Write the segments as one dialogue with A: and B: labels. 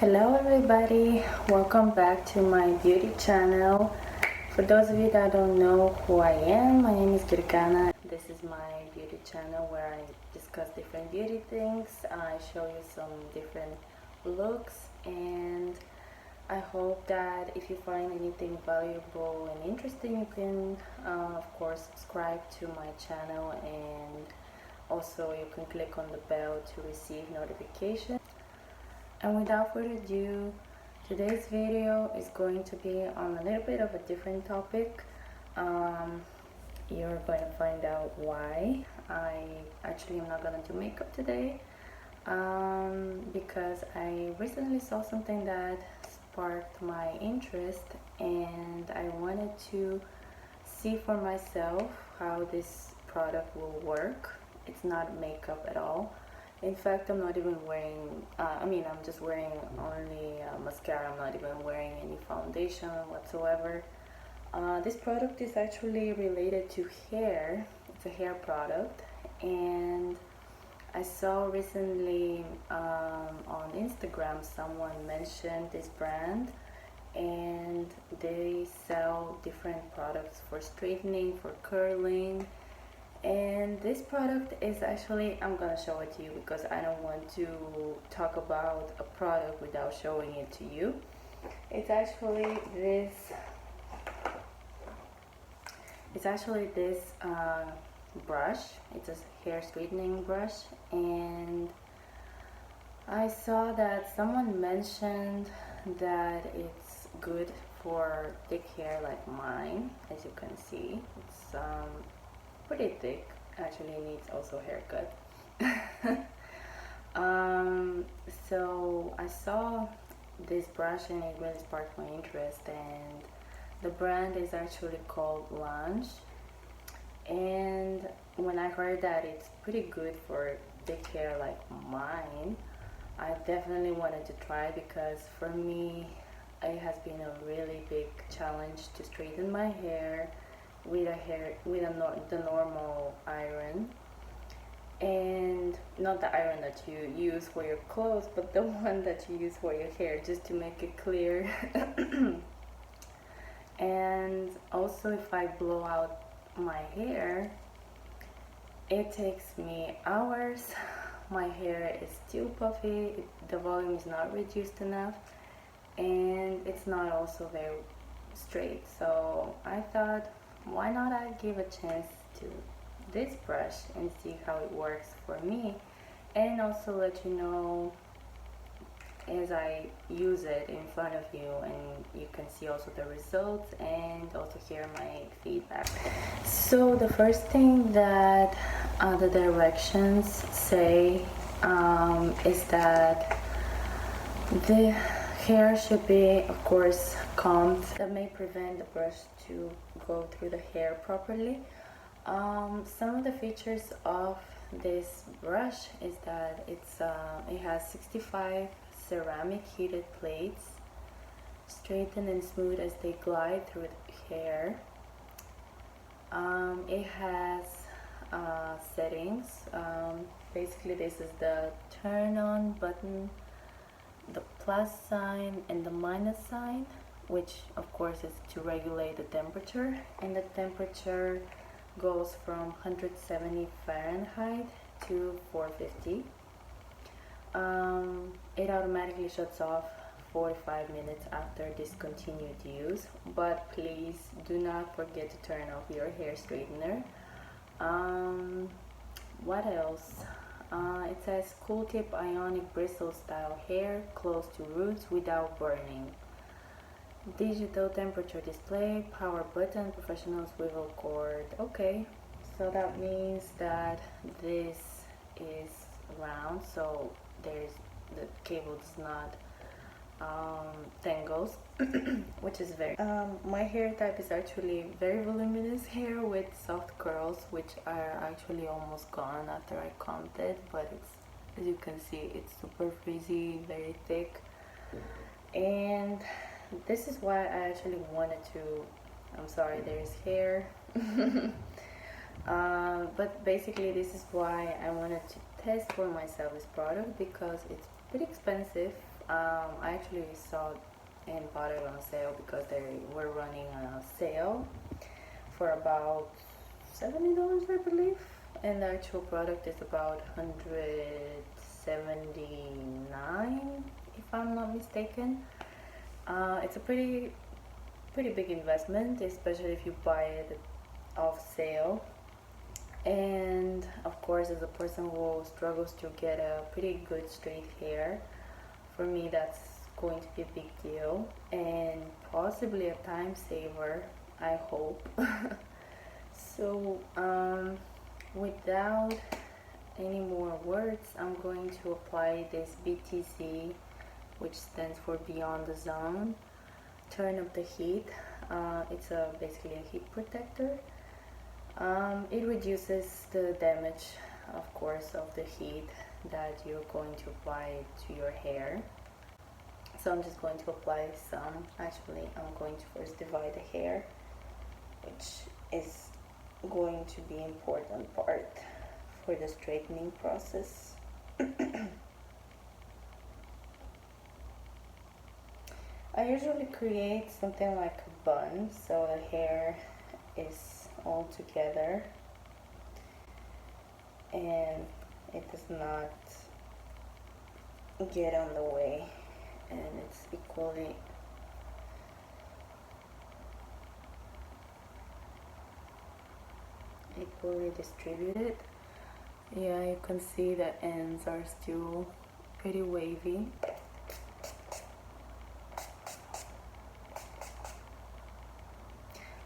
A: Hello everybody, welcome back to my beauty channel. For those of you that don't know who I am, my name is Gergana. This is my beauty channel where I discuss different beauty things. I show you some different looks, and I hope that if you find anything valuable and interesting, you can of course subscribe to my channel, and also you can click on the bell to receive notifications. And without further ado, today's video is going to be on a little bit of a different topic. You're going to find out why. I actually am not going to do makeup today because I recently saw something that sparked my interest, and I wanted to see for myself how this product will work. It's not makeup at all. In fact, I'm not even wearing, I'm just wearing only mascara. I'm not even wearing any foundation whatsoever. This product is actually related to hair. It's a hair product, and I saw recently on Instagram someone mentioned this brand, and they sell different products for straightening, for curling. And this product is actually, I'm gonna show it to you because I don't want to talk about a product without showing it to you. It's actually this brush. It's a hair straightening brush, and I saw that someone mentioned that it's good for thick hair like mine. As you can see, it's pretty thick. Actually needs also a haircut. So I saw this brush and it really sparked my interest, and the brand is actually called Lunch. And when I heard that it's pretty good for thick hair like mine, I definitely wanted to try, because for me it has been a really big challenge to straighten my hair with the normal iron, and not the iron that you use for your clothes, but the one that you use for your hair, just to make it clear. And also, if I blow out my hair, it takes me hours. My hair is still puffy, the volume is not reduced enough, and it's not also very straight. So I thought, why not I give a chance to this brush and see how it works for me, and also let you know as I use it in front of you, and you can see also the results and also hear my feedback. So the first thing that the directions say is that the hair should be, of course, combed. That may prevent the brush to go through the hair properly. Some of the features of this brush is that it has 65 ceramic heated plates, straighten and smooth as they glide through the hair. It has settings. Basically, this is the turn on button, the plus sign and the minus sign, which of course is to regulate the temperature, and the temperature goes from 170 Fahrenheit to 450. It automatically shuts off 45 minutes after discontinued use, but please do not forget to turn off your hair straightener. What else? It says cool tip ionic bristle style hair close to roots without burning. Digital temperature display, power button, professional swivel cord. Okay, so that means that this is round, so the cable does not tangles, which is very my hair type is actually very voluminous hair with soft curls, which are actually almost gone after I combed it, but it's, as you can see, it's super frizzy, very thick. And this is why I actually wanted to, I'm sorry, there's hair. But basically this is why I wanted to test for myself this product, because it's pretty expensive. I actually saw and bought it on sale because they were running a sale for about $70, I believe, and the actual product is about 179, if I'm not mistaken. It's a pretty big investment, especially if you buy it off sale. And of course, as a person who struggles to get a pretty good straight hair, for me that's going to be a big deal and possibly a time saver, I hope. So without any more words, I'm going to apply this BTC, which stands for Beyond the Zone, turn up the heat. It's basically a heat protector. It reduces the damage, of course, of the heat that you're going to apply to your hair. So I'm just going to apply some. Actually, I'm going to first divide the hair, which is going to be important part for the straightening process. I usually create something like a bun, so the hair is all together and it does not get on the way, and it's equally distributed. Yeah, you can see the ends are still pretty wavy.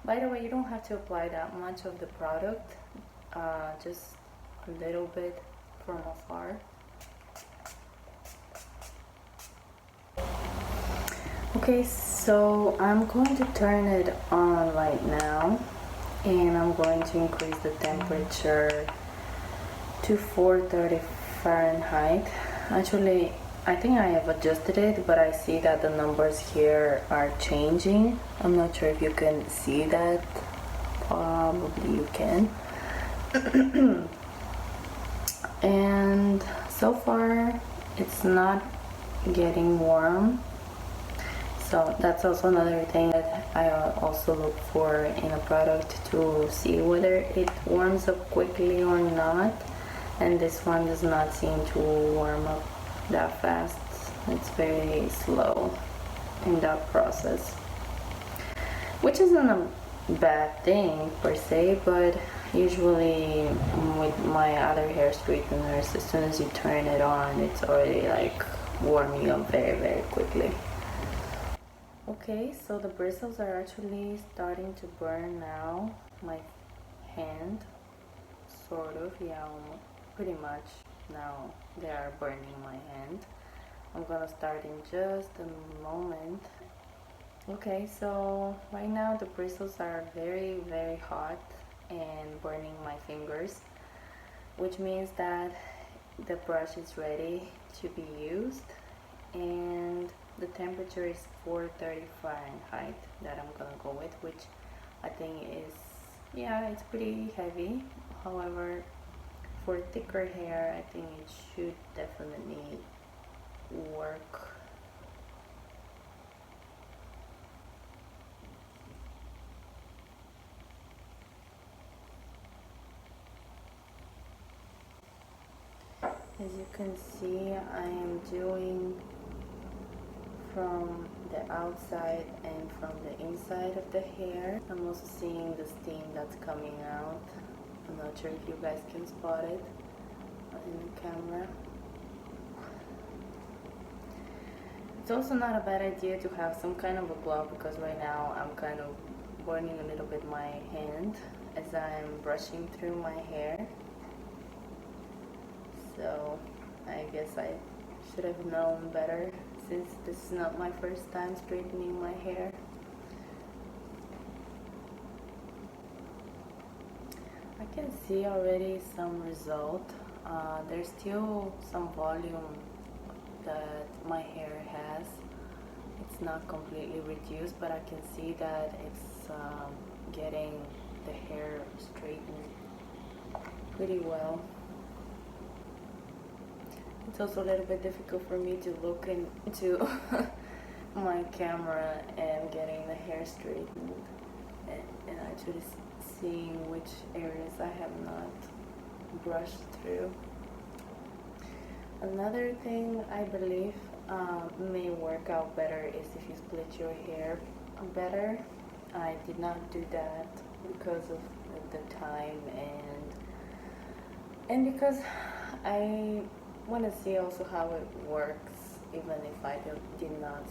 A: By the way, you don't have to apply that much of the product, just a little bit from afar. Okay, so I'm going to turn it on right now, and I'm going to increase the temperature to 430 Fahrenheit. Actually, I think I have adjusted it, but I see that the numbers here are changing. I'm not sure if you can see that. Probably you can. And so far it's not getting warm, so that's also another thing that I also look for in a product to see whether it warms up quickly or not, and this one does not seem to warm up that fast. It's very slow in that process, which isn't a bad thing per se, but usually with my other hair straighteners, as soon as you turn it on, it's already like warming up very quickly. Okay, so the bristles are actually starting to burn now. My hand, sort of, yeah, pretty much now they are burning my hand. I'm gonna start in just a moment. Okay, so right now the bristles are very hot and burning my fingers, which means that the brush is ready to be used, and the temperature is 430 Fahrenheit that I'm gonna go with, which I think is, yeah, it's pretty heavy. However, for thicker hair, I think it should definitely work. As you can see, I am doing from the outside and from the inside of the hair. I'm also seeing the steam that's coming out. I'm not sure if you guys can spot it in the camera. It's also not a bad idea to have some kind of a glove, because right now I'm kind of burning a little bit my hand as I'm brushing through my hair. So I guess I should have known better, since this is not my first time straightening my hair. I can see already some result. There's still some volume that my hair has. It's not completely reduced, but I can see that it's getting the hair straightened pretty well. it's also a little bit difficult for me to look into my camera and getting the hair straightened and actually seeing which areas I have not brushed through. Another thing I believe may work out better is if you split your hair better. I did not do that because of the time and because I want to see also how it works, even if I did not,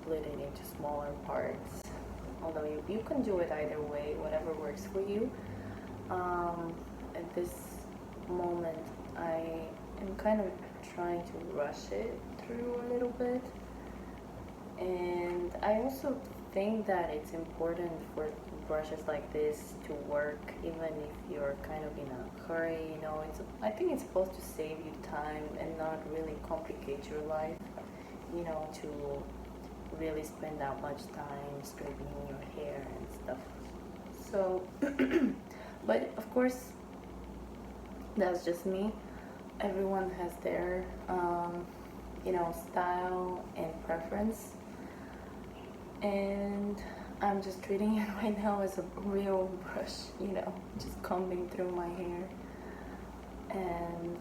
A: split it into smaller parts. Although you can do it either way, whatever works for you. At this moment, I am kind of trying to rush it through a little bit. And I also think that it's important for brushes like this to work even if you're kind of in a hurry. I think it's supposed to save you time and not really complicate your life, to really spend that much time straightening your hair and stuff. So, but of course, that's just me. Everyone has their, style and preference. And I'm just treating it right now as a real brush, just combing through my hair and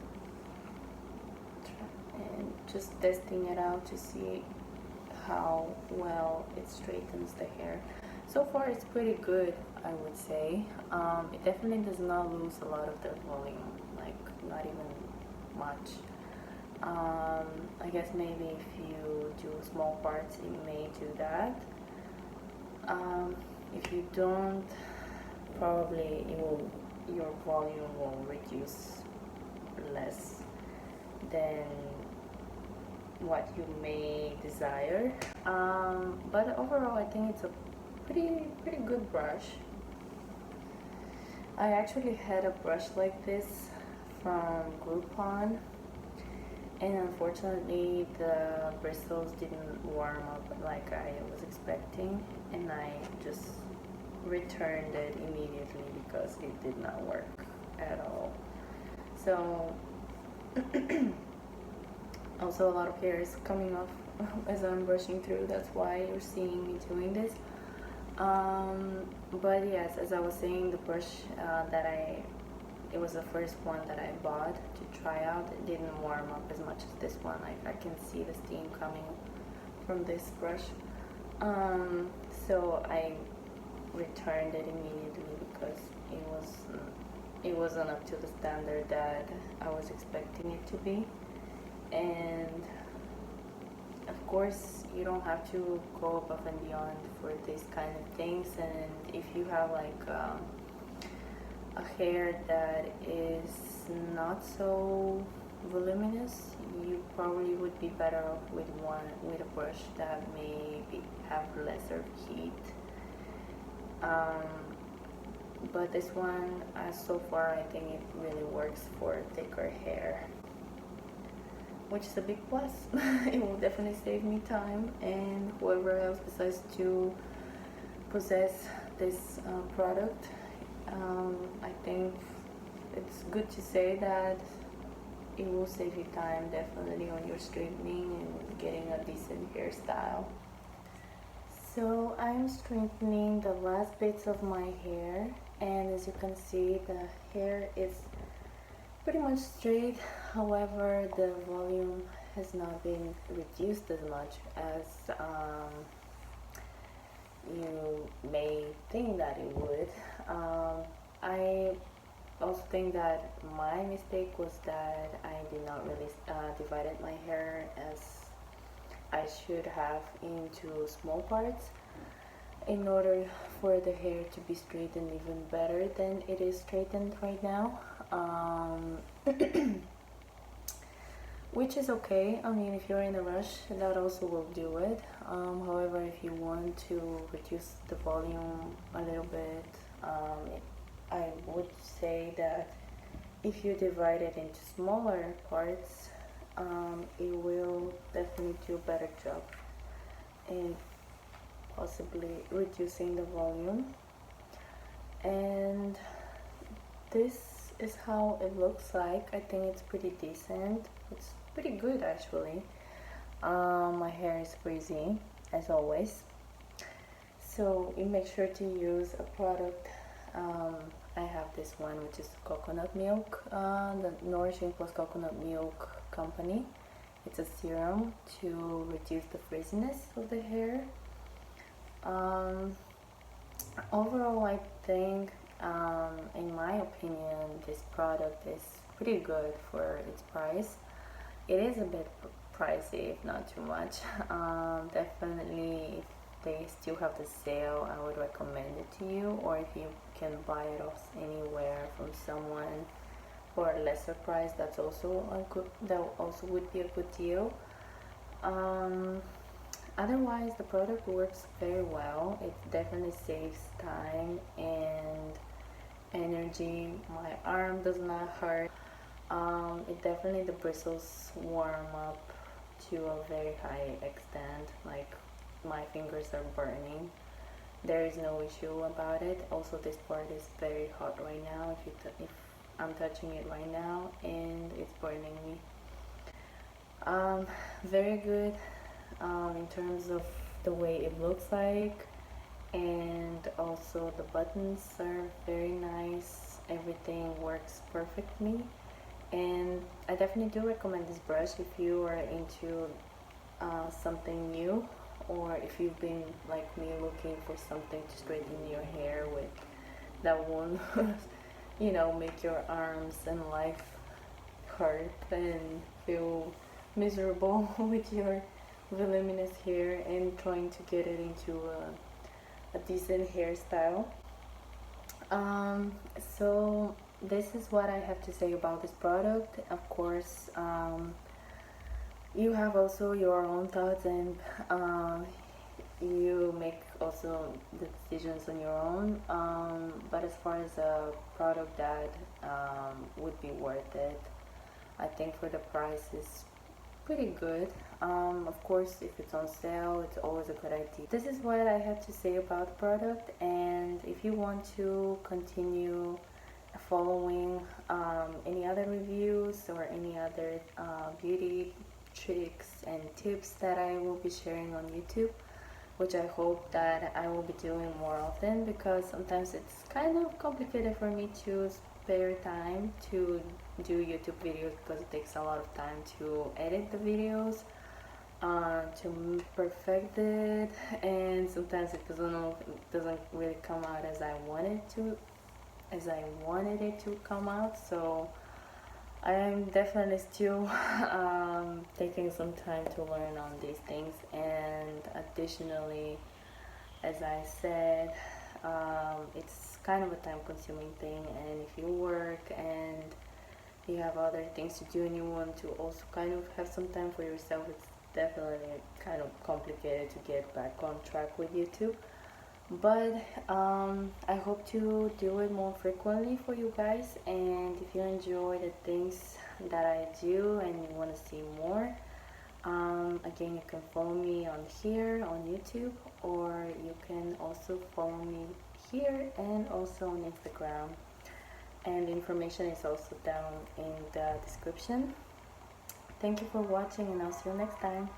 A: just testing it out to see how well it straightens the hair. So far it's pretty good, I would say. It definitely does not lose a lot of the volume, like not even much. I guess maybe if you do small parts it may do that. If you don't, probably your volume will reduce less than what you may desire. But overall I think it's a pretty good brush. I actually had a brush like this from Groupon, and unfortunately the bristles didn't warm up like I was expecting, and I just returned it immediately because it did not work at all. So also a lot of hair is coming off as I'm brushing through. That's why you're seeing me doing this. But yes, as I was saying, the brush it was the first one that I bought to try out. It didn't warm up as much as this one. I can see the steam coming from this brush. So I returned it immediately because it wasn't up to the standard that I was expecting it to be. And of course you don't have to go above and beyond for these kind of things, and if you have like a hair that is not so voluminous, you probably would be better off with a brush that may have lesser heat. But this one, so far, I think it really works for thicker hair, which is a big plus. It will definitely save me time, and whoever else decides to possess this product, I think it's good to say that it will save you time definitely on your straightening and getting a decent hairstyle. So I'm straightening the last bits of my hair, and as you can see, the hair is pretty much straight. However, the volume has not been reduced as much as you may think that it would. I also think that my mistake was that I did not really divided my hair as I should have into small parts in order for the hair to be straightened even better than it is straightened right now. Which is okay. I mean, if you're in a rush, that also will do it. However, if you want to reduce the volume a little bit, I would say that if you divide it into smaller parts, it will definitely do a better job in possibly reducing the volume. And this is how it looks like. I think it's pretty decent. It's pretty good actually. My hair is frizzy as always. So you make sure to use a product. I have this one which is coconut milk, the Nourishing Plus Coconut Milk company. It's a serum to reduce the frizziness of the hair. Overall, I think, in my opinion, this product is pretty good for its price. It is a bit pricey, if not too much. Definitely, if they still have the sale, I would recommend it to you. Or if you can buy it off anywhere from someone for a lesser price, that's also a good. That also would be a good deal. Otherwise, the product works very well. It definitely saves time and energy. My arm does not hurt. It definitely, the bristles warm up to a very high extent. Like my fingers are burning. There is no issue about it. Also, this part is very hot right now. If I'm touching it right now, and it's burning me. Very good in terms of the way it looks like, and also the buttons are very nice. Everything works perfectly, and I definitely do recommend this brush if you are into something new, or if you've been like me looking for something to straighten your hair with that won't make your arms and life hurt and feel miserable with your voluminous hair and trying to get it into a decent hairstyle. So this is what I have to say about this product. Of course, you have also your own thoughts, and you make also the decisions on your own. But as far as a product that would be worth it, I think for the price is pretty good. Of course, if it's on sale, it's always a good idea. This is what I have to say about the product, and if you want to continue following any other reviews or any other beauty tricks and tips that I will be sharing on YouTube, which I hope that I will be doing more often, because sometimes it's kind of complicated for me to spare time to do YouTube videos, because it takes a lot of time to edit the videos, to perfect it, and sometimes it doesn't really come out as I wanted it to come out. So I am definitely still taking some time to learn on these things, and additionally, as I said, it's kind of a time-consuming thing, and if you work and you have other things to do and you want to also kind of have some time for yourself, it's definitely kind of complicated to get back on track with YouTube. But I hope to do it more frequently for you guys, and if you enjoy the things that I do and you want to see more, again, you can follow me on here on YouTube, or you can also follow me here and also on Instagram, and the information is also down in the description. Thank you for watching, and I'll see you next time.